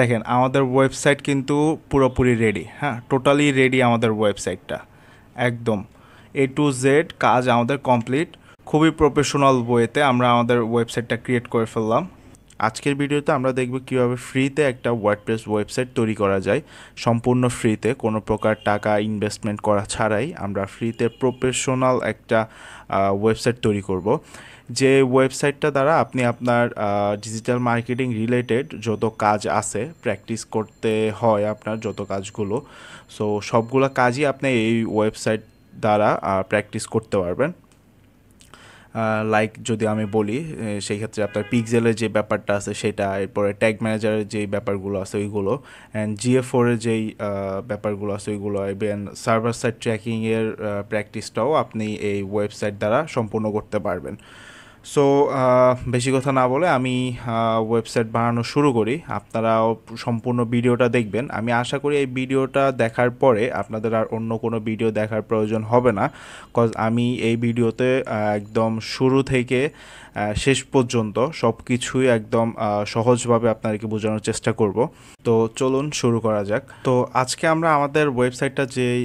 দেখেন আমাদের ওয়েবসাইট কিন্তু পুরোপুরি রেডি, হ্যাঁ, টোটালি রেডি আমাদের ওয়েবসাইটটা, একদম A to Z কাজ আমাদের কমপ্লিট। খুবই প্রফেশনাল ওয়েতে আমরা আমাদের ওয়েবসাইটটা ক্রিয়েট করে ফেললাম। আজকের ভিডিওতে আমরা দেখব কীভাবে ফ্রিতে একটা ওয়ার্ডপ্রেস ওয়েবসাইট তৈরি করা যায়, সম্পূর্ণ ফ্রিতে, কোনো প্রকার টাকা ইনভেস্টমেন্ট করা ছাড়াই আমরা ফ্রিতে প্রফেশনাল একটা ওয়েবসাইট তৈরি করব, যে ওয়েবসাইটটা দ্বারা আপনি আপনার ডিজিটাল মার্কেটিং রিলেটেড যত কাজ আছে, প্র্যাকটিস করতে হয় আপনার যত কাজগুলো, সো সবগুলো কাজই আপনি এই ওয়েবসাইট দ্বারা প্র্যাকটিস করতে পারবেন। লাইক যদি আমি বলি, সেই ক্ষেত্রে আপনার পিক্সেলের যে ব্যাপারটা আছে সেটা, এরপরে ট্যাগ ম্যানেজারের যেই ব্যাপারগুলো আছে ওইগুলো, অ্যান্ড GA4-এর যেই ব্যাপারগুলো আছে ওইগুলো, এবং সার্ভার সাইড ট্র্যাকিংয়ের প্র্যাকটিসটাও আপনি এই ওয়েবসাইট দ্বারা সম্পূর্ণ করতে পারবেন। সো বেশি কথা না বলে আমি ওয়েবসাইট বানানো শুরু করি। আপনারাও সম্পূর্ণ ভিডিওটা দেখবেন। আমি আশা করি এই ভিডিওটা দেখার পরে আপনাদের আর অন্য কোনো ভিডিও দেখার প্রয়োজন হবে না, কজ আমি এই ভিডিওতে একদম শুরু থেকে শেষ পর্যন্ত সব কিছুই একদম সহজভাবে আপনাদেরকে বোঝানোর চেষ্টা করব। তো চলুন শুরু করা যাক। তো আজকে আমরা আমাদের ওয়েবসাইটটা যেই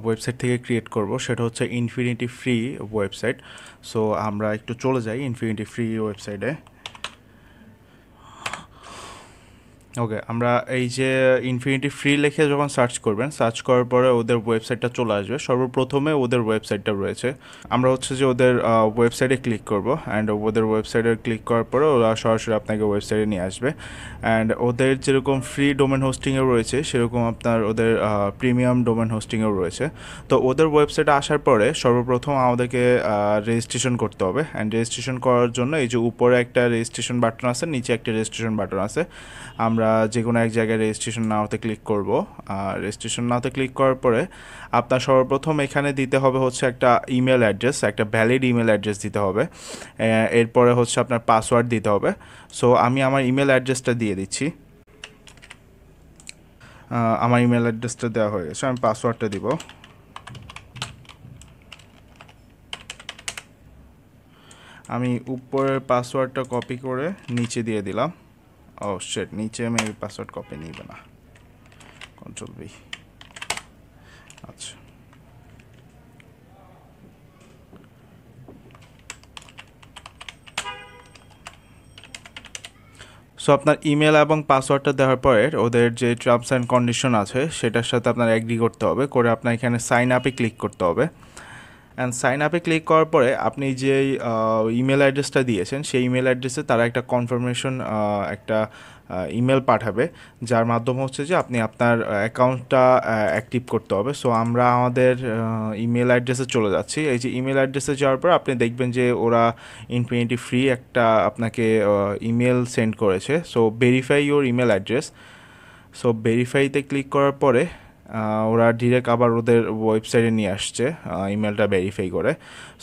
ওয়েবসাইট থেকে ক্রিয়েট করব সেটা হচ্ছে ইনফিনিটি ফ্রি ওয়েবসাইট। সো আমরা একটু চলে যাই ইনফিনিটি ফ্রি ওয়েবসাইটে। ওকে, আমরা এই যে ইনফিনিটি ফ্রি লিখে যখন সার্চ করবেন, সার্চ করার পরে ওদের ওয়েবসাইটটা চলে আসবে। সর্বপ্রথমে ওদের ওয়েবসাইটটা রয়েছে, আমরা হচ্ছে যে ওদের ওয়েবসাইটে ক্লিক করব, অ্যান্ড ওদের ওয়েবসাইটে ক্লিক করার পরে ওরা সরাসরি আপনাকে ওয়েবসাইটে নিয়ে আসবে। অ্যান্ড ওদের যেরকম ফ্রি ডোমেন হোস্টিংয়েও রয়েছে, সেরকম আপনার ওদের প্রিমিয়াম ডোমেন হোস্টিংয়েও রয়েছে। তো ওদের ওয়েবসাইটে আসার পরে সর্বপ্রথম আমাদেরকে রেজিস্ট্রেশন করতে হবে, অ্যান্ড রেজিস্ট্রেশন করার জন্য এই যে উপরে একটা রেজিস্ট্রেশন বাটন আছে, নিচে একটা রেজিস্ট্রেশন বাটন আছে, আমরা যে কোনো এক জায়গায় রেজিস্ট্রেশন নাওতে ক্লিক করব। রেজিস্ট্রেশন নাওতে ক্লিক করার পরে আপনার সর্বপ্রথম এখানে দিতে হবে হচ্ছে একটা ইমেল অ্যাড্রেস, একটা ভ্যালিড ইমেল অ্যাড্রেস দিতে হবে। এরপরে হচ্ছে আপনার পাসওয়ার্ড দিতে হবে। সো আমি আমার ইমেল অ্যাড্রেসটা দিয়ে দিচ্ছি। আমার ইমেল অ্যাড্রেসটা দেওয়া হয়ে গেছে, আমি পাসওয়ার্ডটা দিব। আমি উপরের পাসওয়ার্ডটা কপি করে নিচে দিয়ে দিলাম। ও শিট, নিচে আমি পাসওয়ার্ড কপি নিবে না, কন্ট্রোল V। আচ্ছা, সো আপনার ইমেল এবং পাসওয়ার্ডটা দেওয়ার পরে ওদের যে টার্মস অ্যান্ড কন্ডিশন আছে সেটার সাথে আপনার এগ্রি করতে হবে, করে আপনার এখানে সাইন আপে ক্লিক করতে হবে। অ্যান্ড সাইন আপে ক্লিক করার পরে আপনি যে ইমেল অ্যাড্রেসটা দিয়েছেন সেই ইমেল অ্যাড্রেসে তারা একটা কনফার্মেশন একটা ইমেল পাঠাবে, যার মাধ্যমে হচ্ছে যে আপনি আপনার অ্যাকাউন্টটা অ্যাক্টিভ করতে হবে। সো আমরা আমাদের ইমেল অ্যাড্রেসে চলে যাচ্ছি। এই যে ইমেল অ্যাড্রেসে যাওয়ার পর আপনি দেখবেন যে ওরা ইনফিনিটি ফ্রি একটা আপনাকে ইমেল সেন্ড করেছে। So verify your email address. So ভেরিফাইতে ক্লিক করার পরে ওরা ডিরেক্ট আবার ওদের ওয়েবসাইটে নিয়ে আসছে ইমেলটা ভেরিফাই করে।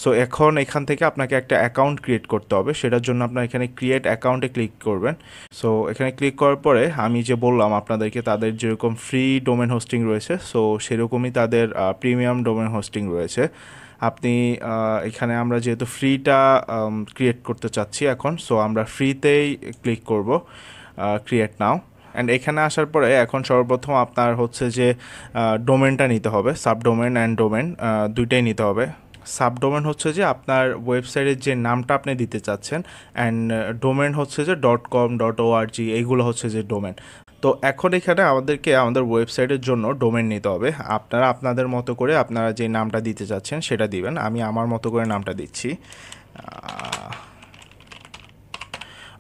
সো এখন এখান থেকে আপনাকে একটা অ্যাকাউন্ট ক্রিয়েট করতে হবে, সেটার জন্য আপনার এখানে ক্রিয়েট অ্যাকাউন্টে ক্লিক করবেন। সো এখানে ক্লিক করার পরে আমি যে বললাম আপনাদেরকে, তাদের যেরকম ফ্রি ডোমেন হোস্টিং রয়েছে, সো সেরকমই তাদের প্রিমিয়াম ডোমেন হোস্টিং রয়েছে। আপনি এখানে আমরা যেহেতু ফ্রিটা ক্রিয়েট করতে চাচ্ছি এখন, সো আমরা ফ্রিতেই ক্লিক করব, ক্রিয়েট নাও। অ্যান্ড এখানে আসার পরে এখন সর্বপ্রথম আপনার হচ্ছে যে ডোমেনটা নিতে হবে, সাবডোমেন অ্যান্ড ডোমেন দুইটাই নিতে হবে। সাবডোমেন হচ্ছে যে আপনার ওয়েবসাইটের যে নামটা আপনি দিতে চাচ্ছেন, অ্যান্ড ডোমেন হচ্ছে যে .com .org এইগুলো হচ্ছে যে ডোমেন। তো এখন এখানে আমাদেরকে আমাদের ওয়েবসাইটের জন্য ডোমেন নিতে হবে। আপনারা আপনাদের মতো করে আপনারা যে নামটা দিতে চাচ্ছেন সেটা দিবেন। আমি আমার মতো করে নামটা দিচ্ছি।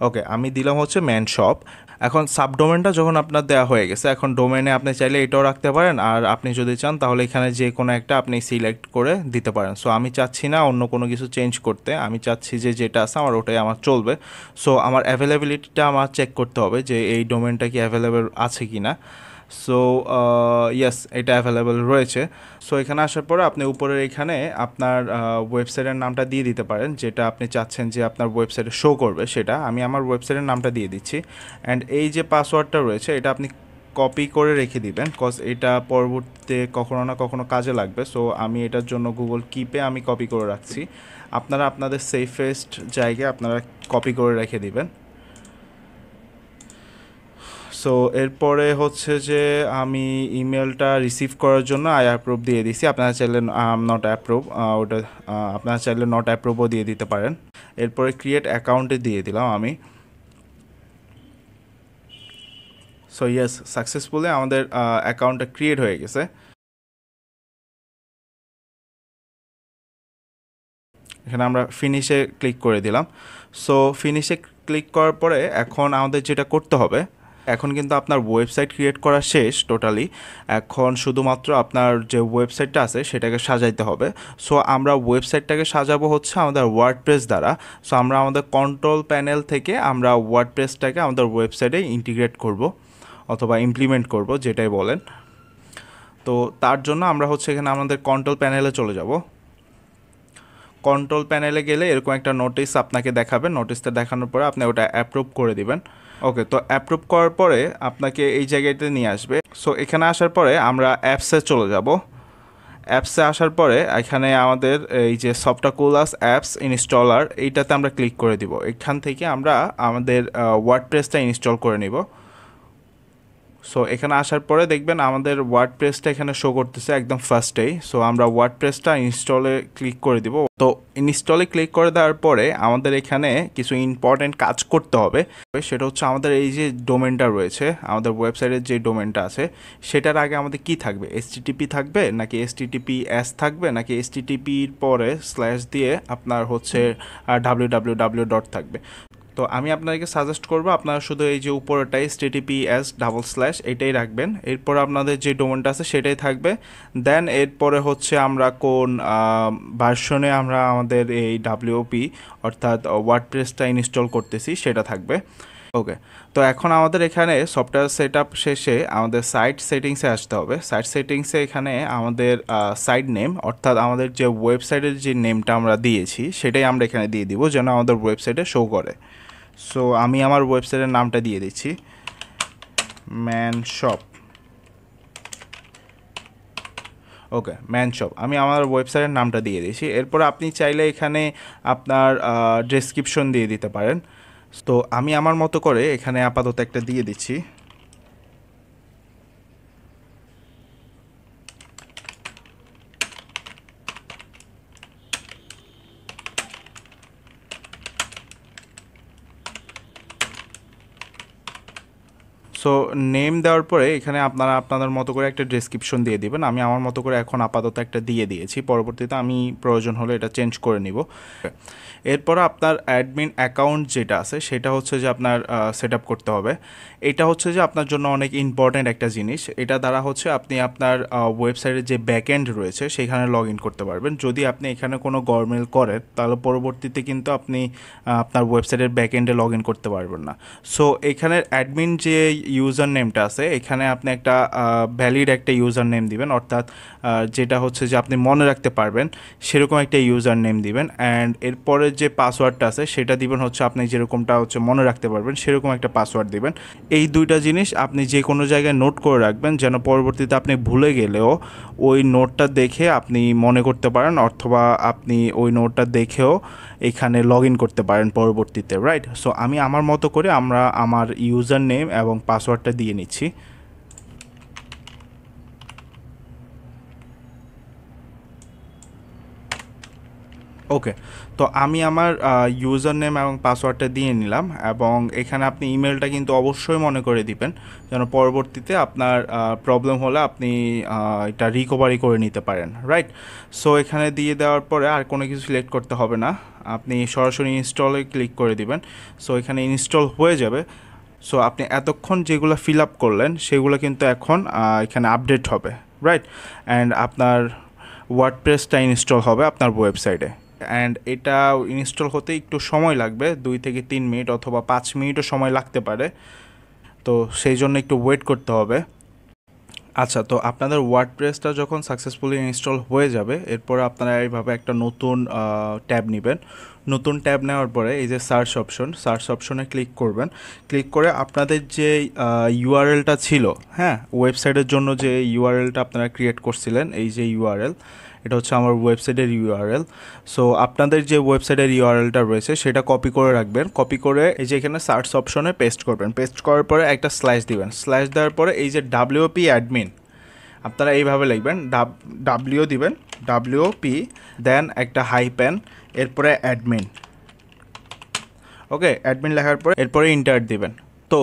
ওকে, আমি দিলাম হচ্ছে ম্যান শপ। এখন সাবডোমেনটা যখন আপনার দেওয়া হয়ে গেছে, এখন ডোমেনে আপনি চাইলে এটাও রাখতে পারেন, আর আপনি যদি চান তাহলে এখানে যে কোনো একটা আপনি সিলেক্ট করে দিতে পারেন। সো আমি চাচ্ছি না অন্য কোনো কিছু চেঞ্জ করতে, আমি চাচ্ছি যে যেটা আছে আমার ওটাই আমার চলবে। সো আমার অ্যাভেলেবিলিটিটা আমার চেক করতে হবে যে এই ডোমেনটা কি অ্যাভেলেবেল আছে কি না। সো ইয়েস, এটা অ্যাভেলেবেল রয়েছে। সো এখানে আসার পরে আপনি উপরের এখানে আপনার ওয়েবসাইটের নামটা দিয়ে দিতে পারেন, যেটা আপনি চাচ্ছেন যে আপনার ওয়েবসাইটে শো করবে সেটা। আমি আমার ওয়েবসাইটের নামটা দিয়ে দিচ্ছি। অ্যান্ড এই যে পাসওয়ার্ডটা রয়েছে এটা আপনি কপি করে রেখে দিবেন, কজ এটা পরবর্তীতে কখনো না কখনো কাজে লাগবে। সো আমি এটার জন্য গুগল কিপে আমি কপি করে রাখছি। আপনারা আপনাদের সেফেস্ট জায়গায় আপনারা কপি করে রেখে দিবেন। সো এরপরে হচ্ছে যে আমি ইমেলটা রিসিভ করার জন্য আই অ্যাপ্রুভ দিয়ে দিছি। আপনারা চাইলে নট অ্যাপ্রুভ, ওটা আপনারা চাইলে নট অ্যাপ্রুভও দিয়ে দিতে পারেন। এরপরে ক্রিয়েট অ্যাকাউন্টে দিয়ে দিলাম আমি। সো ইয়েস, সাকসেসফুলি আমাদের অ্যাকাউন্টটা ক্রিয়েট হয়ে গেছে। এখানে আমরা ফিনিশে ক্লিক করে দিলাম। সো ফিনিশে ক্লিক করার পরে এখন আমাদের যেটা করতে হবে, এখন কিন্তু আপনার ওয়েবসাইট ক্রিয়েট করা শেষ টোটালি। এখন শুধুমাত্র আপনার যে ওয়েবসাইটটা আছে সেটাকে সাজাইতে হবে। সো আমরা ওয়েবসাইটটাকে সাজাবো হচ্ছে আমাদের ওয়ার্ডপ্রেস দ্বারা। সো আমরা আমাদের কন্ট্রোল প্যানেল থেকে আমরা ওয়ার্ডপ্রেসটাকে আমাদের ওয়েবসাইটে ইন্টিগ্রেট করব অথবা ইমপ্লিমেন্ট করব, যেটাই বলেন। তো তার জন্য আমরা হচ্ছে এখানে আমাদের কন্ট্রোল প্যানেলে চলে যাব। কন্ট্রোল প্যানেলে গেলে এরকম একটা নোটিস আপনাকে দেখাবে। নোটিসটা দেখানোর পরে আপনি ওটা অ্যাপ্রুভ করে দিবেন। ওকে, তো অ্যাপ্রুভ করার পরে আপনাকে এই জায়গাতে নিয়ে আসবে। সো এখানে আসার পরে আমরা অ্যাপসে চলে যাব। অ্যাপসে আসার পরে এখানে আমাদের এই যে সফটকুলাস অ্যাপস ইনস্টলার, এইটাতে আমরা ক্লিক করে দিব। এখান থেকে আমরা আমাদের ওয়ার্ডপ্রেসটা ইনস্টল করে নিব। সো এখানে আসার পরে দেখবেন আমাদের ওয়ার্ডপ্রেসটা এখানে শো করতেছে একদম ফার্স্টেই। সো আমরা ওয়ার্ডপ্রেসটা ইনস্টলে ক্লিক করে দিব। তো ইনস্টলে ক্লিক করে দেওয়ার পরে আমাদের এখানে কিছু ইম্পর্টেন্ট কাজ করতে হবে। সেটা হচ্ছে আমাদের এই যে ডোমেনটা রয়েছে, আমাদের ওয়েবসাইটের যে ডোমেনটা আছে, সেটার আগে আমাদের কি থাকবে, HTTP থাকবে নাকি HTTPS থাকবে নাকি HTTPর পরে স্ল্যাশ দিয়ে আপনার হচ্ছে www থাকবে। তো আমি আপনাদেরকে সাজেস্ট করব আপনারা শুধু এই যে উপরটাই HTTPS// এটাই রাখবেন। এরপর আপনাদের যে ডোমেনটা আছে সেটাই থাকবে। দেন এরপরে হচ্ছে আমরা কোন ভার্সনে আমরা আমাদের এই WP অর্থাৎ ওয়ার্ডপ্রেসটা ইনস্টল করতেছি সেটা থাকবে। ওকে, তো এখন আমাদের এখানে সফটওয়্যার সেট আপ শেষে আমাদের সাইট সেটিংসে আসতে হবে। সাইট সেটিংসে এখানে আমাদের সাইট নেম অর্থাৎ আমাদের যে ওয়েবসাইটের যে নেমটা আমরা দিয়েছি সেটাই আমরা এখানে দিয়ে দিব যেন আমাদের ওয়েবসাইটে শো করে। সো আমি আমার ওয়েবসাইটের নামটা দিয়ে দিচ্ছি ম্যান শপ। ওকে, ম্যান শপ আমি আমার ওয়েবসাইটের নামটা দিয়ে দিয়েছি। এরপর আপনি চাইলে এখানে আপনার ডেসক্রিপশন দিয়ে দিতে পারেন। তো আমি আমার মতো করে এখানে আপাতত একটা দিয়ে দিচ্ছি। সো নেম দেওয়ার পরে এখানে আপনারা আপনাদের মতো করে একটা ডেসক্রিপশন দিয়ে দিবেন। আমি আমার মতো করে এখন আপাতত একটা দিয়ে দিয়েছি, পরবর্তীতে আমি প্রয়োজন হলে এটা চেঞ্জ করে নিব। এরপর আপনার অ্যাডমিন অ্যাকাউন্ট যেটা আছে সেটা হচ্ছে যে আপনার সেট আপ করতে হবে। এটা হচ্ছে যে আপনার জন্য অনেক ইম্পর্ট্যান্ট একটা জিনিস। এটা দ্বারা হচ্ছে আপনি আপনার ওয়েবসাইটের যে ব্যাকএন্ড রয়েছে সেখানে লগ ইন করতে পারবেন। যদি আপনি এখানে কোনো গরমেল করেন তাহলে পরবর্তীতে কিন্তু আপনি আপনার ওয়েবসাইটের ব্যাকএন্ডে লগ ইন করতে পারবেন না। সো এখানের অ্যাডমিন যে ইউজার নেমটা আছে এখানে আপনি একটা ভ্যালিড একটা ইউজার নেম দিবেন, অর্থাৎ যেটা হচ্ছে যে আপনি মনে রাখতে পারবেন সেরকম একটা ইউজার নেম দিবেন। অ্যান্ড এরপরে যে পাসওয়ার্ডটা আছে সেটা দিবেন হচ্ছে আপনি যেরকমটা হচ্ছে মনে রাখতে পারবেন সেরকম একটা পাসওয়ার্ড দিবেন। এই দুইটা জিনিস আপনি যে কোনো জায়গায় নোট করে রাখবেন যেন পরবর্তীতে আপনি ভুলে গেলেও ওই নোটটা দেখে আপনি মনে করতে পারেন, অথবা আপনি ওই নোটটা দেখেও এখানে লগ ইন করতে পারেন পরবর্তীতে, রাইট? সো আমি আমার মতো করে আমার ইউজার নেম এবং পাসওয়ার্ডটা দিয়ে নিচ্ছি। ওকে, তো আমি আমার ইউজার নেম এবং পাসওয়ার্ডটা দিয়ে নিলাম, এবং এখানে আপনি ইমেলটা কিন্তু অবশ্যই মনে করে দিবেন যেন পরবর্তীতে আপনার প্রবলেম হলে আপনি এটা রিকভারি করে নিতে পারেন, রাইট? সো এখানে দিয়ে দেওয়ার পরে আর কোনো কিছু সিলেক্ট করতে হবে না, আপনি সরাসরি ইনস্টলে ক্লিক করে দিবেন। সো এখানে ইনস্টল হয়ে যাবে। সো আপনি এতক্ষণ যেগুলো ফিল আপ করলেন সেগুলো কিন্তু এখন এখানে আপডেট হবে, রাইট? অ্যান্ড আপনার ওয়ার্ডপ্রেসটা ইনস্টল হবে আপনার ওয়েবসাইটে। অ্যান্ড এটা ইনস্টল হতে একটু সময় লাগবে, 2 থেকে 3 মিনিট অথবা 5 মিনিটও সময় লাগতে পারে। তো সেই জন্য একটু ওয়েট করতে হবে। আচ্ছা, তো আপনাদের ওয়ার্ডপ্রেসটা যখন সাকসেসফুলি ইনস্টল হয়ে যাবে এরপর আপনারা এইভাবে একটা নতুন ট্যাব নেবেন। নতুন ট্যাব নেওয়ার পরে এই যে সার্চ অপশনে ক্লিক করবেন। ক্লিক করে আপনাদের যে ইউআরএলটা ছিল, হ্যাঁ, ওয়েবসাইটের জন্য যে ইউআরএলটা আপনারা ক্রিয়েট করছিলেন, এই যে ইউআরএল, এটা হচ্ছে আমার ওয়েবসাইটের ইউআরএল। সো আপনাদের যে ওয়েবসাইটের ইউআরএলটা রয়েছে সেটা কপি করে রাখবেন, কপি করে এই যে এখানে সার্চ অপশনে পেস্ট করবেন, পেস্ট করার পরে একটা স্ল্যাশ দিবেন, স্ল্যাশ দেওয়ার পরে এই যে ডাব্লিউপি অ্যাডমিন আপনারা এইভাবে লিখবেন, ডাব্লিউ দিবেন, ডাব্লিউপি দেন একটা হাইপেন, এরপরে অ্যাডমিন। ওকে, অ্যাডমিন লেখার পরে এরপরে ইন্টার দিবেন। তো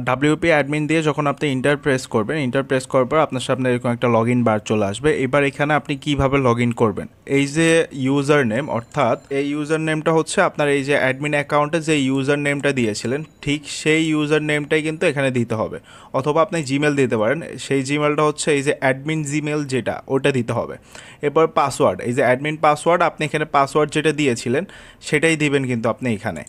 ডাব্লিউপি অ্যাডমিন দিয়ে যখন আপনি ইন্টার প্রেস করবেন, ইন্টার প্রেস করার পর আপনার সামনে এরকম একটা লগ ইন বার চলে আসবে। এবার এখানে আপনি কিভাবে লগ ইন করবেন, এই যে ইউজার নেম, অর্থাৎ এই ইউজার নেমটা হচ্ছে আপনার এই যে অ্যাডমিন অ্যাকাউন্টে যে ইউজার নেমটা দিয়েছিলেন ঠিক সেই ইউজার নেমটাই কিন্তু এখানে দিতে হবে, অথবা আপনি জিমেল দিতে পারেন, সেই জিমেলটা হচ্ছে এই যে অ্যাডমিন জিমেল যেটা ওটা দিতে হবে। এরপর পাসওয়ার্ড, এই যে অ্যাডমিন পাসওয়ার্ড, আপনি এখানে পাসওয়ার্ড যেটা দিয়েছিলেন সেটাই দিবেন কিন্তু আপনি এখানে।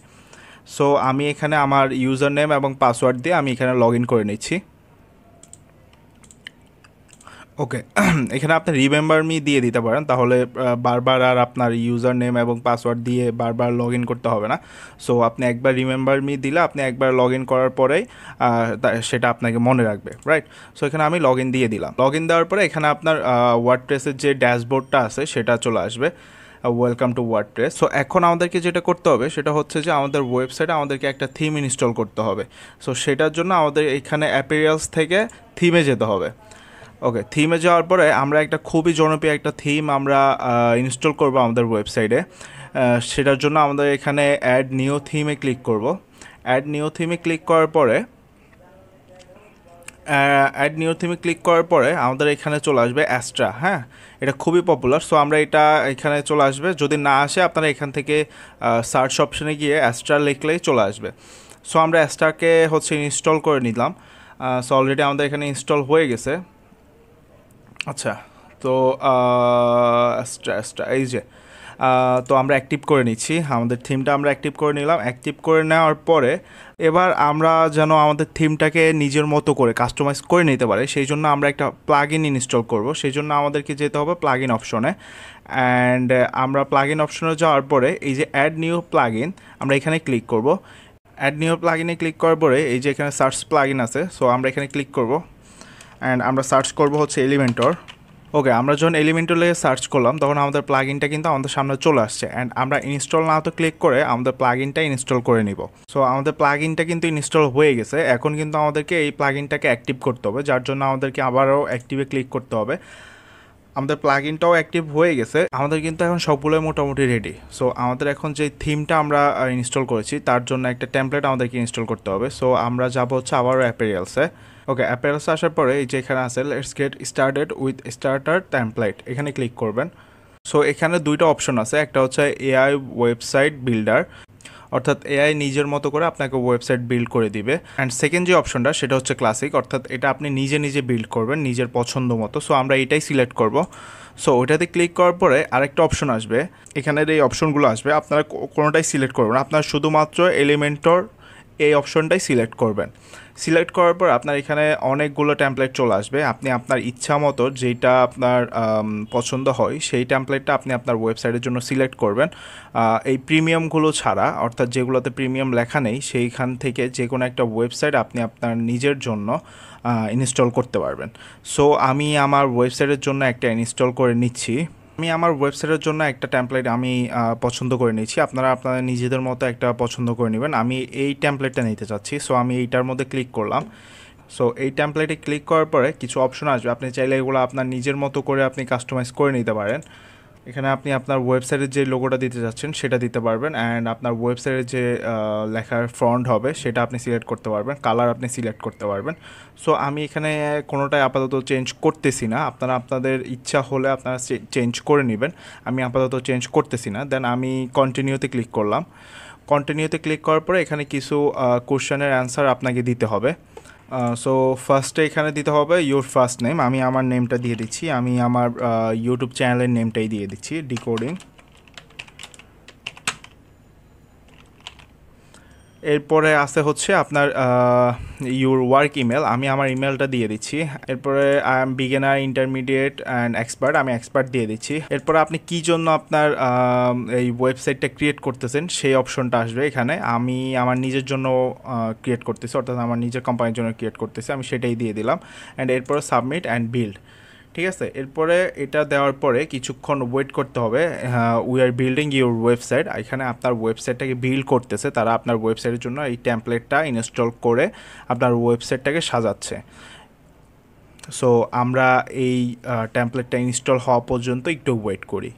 সো আমি এখানে আমার ইউজার নেম এবং পাসওয়ার্ড দিয়ে আমি এখানে লগ ইন করে নিচ্ছি। ওকে, এখানে আপনি রিমেম্বার মি দিয়ে দিতে পারেন, তাহলে বারবার আর আপনার ইউজার নেম এবং পাসওয়ার্ড দিয়ে বারবার লগ ইন করতে হবে না। সো আপনি একবার রিমেম্বার মি দিলে আপনি একবার লগ ইন করার পরেই সেটা আপনাকে মনে রাখবে, রাইট? সো এখানে আমি লগ ইন দিয়ে দিলাম। লগ ইন দেওয়ার পরে এখানে আপনার ওয়ার্ডপ্রেসের যে ড্যাশবোর্ডটা আছে সেটা চলে আসবে, ওয়েলকাম টু ওয়ার্ডপ্রেস। সো এখন আমাদেরকে যেটা করতে হবে সেটা হচ্ছে যে আমাদের ওয়েবসাইটে আমাদেরকে একটা থিম ইনস্টল করতে হবে। সো সেটার জন্য আমাদের এখানে অ্যাপিরিয়ালস থেকে থিমে যেতে হবে। ওকে, থিমে যাওয়ার পরে আমরা একটা খুবই জনপ্রিয় একটা থিম আমরা ইনস্টল করব আমাদের ওয়েবসাইটে। সেটার জন্য আমাদের এখানে অ্যাড নিউ থিমে ক্লিক করব। অ্যাড নিউ থিমে ক্লিক করার পরে আমাদের এখানে চলে আসবে অ্যাস্ট্রা। হ্যাঁ, এটা খুবই পপুলার। সো আমরা এটা এখানে চলে আসবে, যদি না আসে আপনারা এখান থেকে সার্চ অপশনে গিয়ে অ্যাস্ট্রা লিখলেই চলে আসবে। সো আমরা অ্যাস্ট্রাকে হচ্ছে ইনস্টল করে নিলাম। সো অলরেডি আমাদের এখানে ইনস্টল হয়ে গেছে। আচ্ছা, তো অ্যাস্ট্রা এই যে তো আমরা অ্যাক্টিভ করে নিচ্ছি, আমাদের থিমটা আমরা অ্যাক্টিভ করে নিলাম। অ্যাক্টিভ করে নেওয়ার পরে এবার আমরা যেন আমাদের থিমটাকে নিজের মতো করে কাস্টমাইজ করে নিতে পারে সেই জন্য আমরা একটা প্লাগ ইন ইনস্টল করবো। সেই জন্য আমাদেরকে যেতে হবে প্লাগ ইন অপশনে। অ্যান্ড আমরা প্লাগ ইন অপশনে যাওয়ার পরে এই যে অ্যাড নিউ প্লাগ ইন আমরা এখানে ক্লিক করব। অ্যাড নিউ প্লাগ ইনে ক্লিক করার পরে এই যে এখানে সার্চ প্লাগ ইন আছে, সো আমরা এখানে ক্লিক করব অ্যান্ড আমরা সার্চ করব হচ্ছে এলিমেন্টর। ওকে, আমরা যখন এলিমেন্টর লেগে সার্চ করলাম তখন আমাদের প্লাগ ইনটা কিন্তু আমাদের সামনে চলে আসছে। অ্যান্ড আমরা ইনস্টল নাও তো ক্লিক করে আমাদের প্লাগ ইনটা ইনস্টল করে নিব। সো আমাদের প্লাগ ইনটা কিন্তু ইনস্টল হয়ে গেছে। এখন কিন্তু আমাদেরকে এই প্লাগ ইনটাকে অ্যাক্টিভ করতে হবে, যার জন্য আমাদেরকে আবারও অ্যাক্টিভে ক্লিক করতে হবে। আমাদের প্লাগ ইনটাও অ্যাক্টিভ হয়ে গেছে, আমাদের কিন্তু এখন সবগুলোই মোটামুটি রেডি। সো আমাদের এখন যে থিমটা আমরা ইনস্টল করেছি তার জন্য একটা টেমপ্লেট আমাদেরকে ইনস্টল করতে হবে। সো আমরা যাব হচ্ছে আবারও অ্যাপেরিয়ালসে। ওকে, অ্যাপেরিয়ালসে আসার পরে এই যে এখানে আছে let's get started with starter template, এখানে ক্লিক করবেন। সো এখানে দুইটা অপশন আছে, একটা হচ্ছে এআই ওয়েবসাইট বিল্ডার, অর্থাৎ এআই নিজের মতো করে আপনাকে ওয়েবসাইট বিল্ড করে দিবে। অ্যান্ড সেকেন্ড যে অপশনটা সেটা হচ্ছে ক্লাসিক, অর্থাৎ এটা আপনি নিজে নিজে বিল্ড করবেন নিজের পছন্দ মতো। সো আমরা এটাই সিলেক্ট করব। সো ওইটাতে ক্লিক করার পরে আরেকটা অপশন আসবে, এখানের এই অপশনগুলো আসবে, আপনারা কোনোটাই সিলেক্ট করবেন, আপনারা শুধুমাত্র এলিমেন্টর এই অপশনটাই সিলেক্ট করবেন। সিলেক্ট করার পর আপনার এখানে অনেকগুলো টেমপ্লেট চলে আসবে, আপনি আপনার ইচ্ছা মতো যেটা আপনার পছন্দ হয় সেই টেমপ্লেটটা আপনি আপনার ওয়েবসাইটের জন্য সিলেক্ট করবেন। এই প্রিমিয়ামগুলো ছাড়া, অর্থাৎ যেগুলোতে প্রিমিয়াম লেখা নেই, সেইখান থেকে যে কোনো একটা ওয়েবসাইট আপনি আপনার নিজের জন্য ইনস্টল করতে পারবেন। সো আমি আমার ওয়েবসাইটের জন্য একটা ইনস্টল করে নিচ্ছি। আমি আমার ওয়েবসাইটের জন্য একটা টেমপ্লেট আমি পছন্দ করে নিচ্ছি, আপনারা আপনাদের নিজেদের মতো একটা পছন্দ করে নেবেন। আমি এই টেমপ্লেটটা নিতে চাচ্ছি, সো আমি এইটার মধ্যে ক্লিক করলাম। সো এই টেমপ্লেটে ক্লিক করার পরে কিছু অপশন আসবে, আপনি চাইলে এগুলো আপনার নিজের মতো করে আপনি কাস্টমাইজ করে নিতে পারেন। এখানে আপনি আপনার ওয়েবসাইটের যে লোগোটা দিতে যাচ্ছেন সেটা দিতে পারবেন। অ্যান্ড আপনার ওয়েবসাইটের যে লেখার ফন্ট হবে সেটা আপনি সিলেক্ট করতে পারবেন, কালার আপনি সিলেক্ট করতে পারবেন। সো আমি এখানে কোনোটাই আপাতত চেঞ্জ করতেছি না, আপনারা আপনাদের ইচ্ছা হলে আপনারা চেঞ্জ করে নেবেন, আমি আপাতত চেঞ্জ করতেছি না। দেন আমি কন্টিনিউতে ক্লিক করলাম। কন্টিনিউতে ক্লিক করার পরে এখানে কিছু কোশ্চেনের অ্যান্সার আপনাকে দিতে হবে। সো ফার্স্টে এখানে দিতে হবে ইউর ফার্স্ট নেম, আমি আমার নেমটা দিয়ে দিচ্ছি, আমি আমার ইউটিউব চ্যানেলের নেমটাই দিয়ে দিচ্ছি, ডিকোডিং। এরপরে আছে হচ্ছে আপনার ইউর ওয়ার্ক ইমেল, আমি আমার ইমেলটা দিয়ে দিচ্ছি। এরপরে I am beginner, intermediate and expert, আমি এক্সপার্ট দিয়ে দিচ্ছি। এরপরে আপনি কী জন্য আপনার এই ওয়েবসাইটটা ক্রিয়েট করতেছেন সেই অপশনটা আসবে এখানে। আমি আমার নিজের জন্য ক্রিয়েট করতেছি, অর্থাৎ আমার নিজের কোম্পানির জন্য ক্রিয়েট করতেছি, আমি সেটাই দিয়ে দিলাম। অ্যান্ড এরপরে সাবমিট অ্যান্ড বিল্ড, ঠিক আছে। এরপরে এটা দেওয়ার পরে কিছুক্ষণ ওয়েট করতে হবে। We are building your website, এখানে আপনার ওয়েবসাইটটাকে বিল্ড করতেছে তারা, আপনার ওয়েবসাইটের জন্য এই টেমপ্লেটটা ইনস্টল করে আপনার ওয়েবসাইটটাকে সাজাচ্ছে। সো আমরা এই টেমপ্লেটটা ইনস্টল হওয়া পর্যন্ত একটু ওয়েট করি।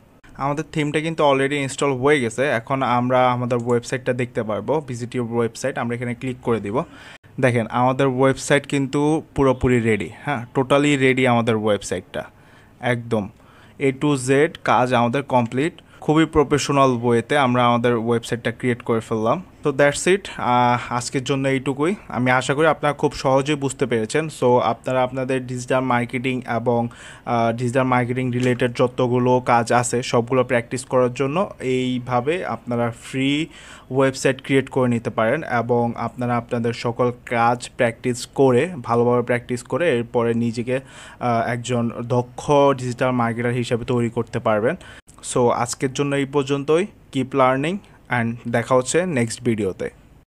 আমাদের থিমটা কিন্তু অলরেডি ইনস্টল হয়ে গেছে। এখন আমরা আমাদের ওয়েবসাইটটা দেখতে পারবো, ভিজিট ইউর ওয়েবসাইট, আমরা এখানে ক্লিক করে দিব। দেখেন আমাদের ওয়েবসাইট কিন্তু পুরোপুরি রেডি, হ্যাঁ, টোটালি রেডি আমাদের ওয়েবসাইটটা একদম A to Z কাজ আমাদের কমপ্লিট। খুবই প্রফেশনাল ওয়েতে আমরা আমাদের ওয়েবসাইটটা ক্রিয়েট করে ফেললাম। তো দ্যাটস ইট, আজকের জন্য এইটুকুই। আমি আশা করি আপনারা খুব সহজেই বুঝতে পেরেছেন। সো আপনারা আপনাদের ডিজিটাল মার্কেটিং এবং ডিজিটাল মার্কেটিং রিলেটেড যতগুলো কাজ আছে সবগুলো প্র্যাকটিস করার জন্য এইভাবে আপনারা ফ্রি ওয়েবসাইট ক্রিয়েট করে নিতে পারেন এবং আপনারা আপনাদের সকল কাজ প্র্যাকটিস করে, ভালোভাবে প্র্যাকটিস করে এরপরে নিজেকে একজন দক্ষ ডিজিটাল মার্কেটার হিসেবে তৈরি করতে পারবেন। সো আজকের জন্য এই পর্যন্তই। কিপ লার্নিং অ্যান্ড দেখা হচ্ছে নেক্সট ভিডিওতে।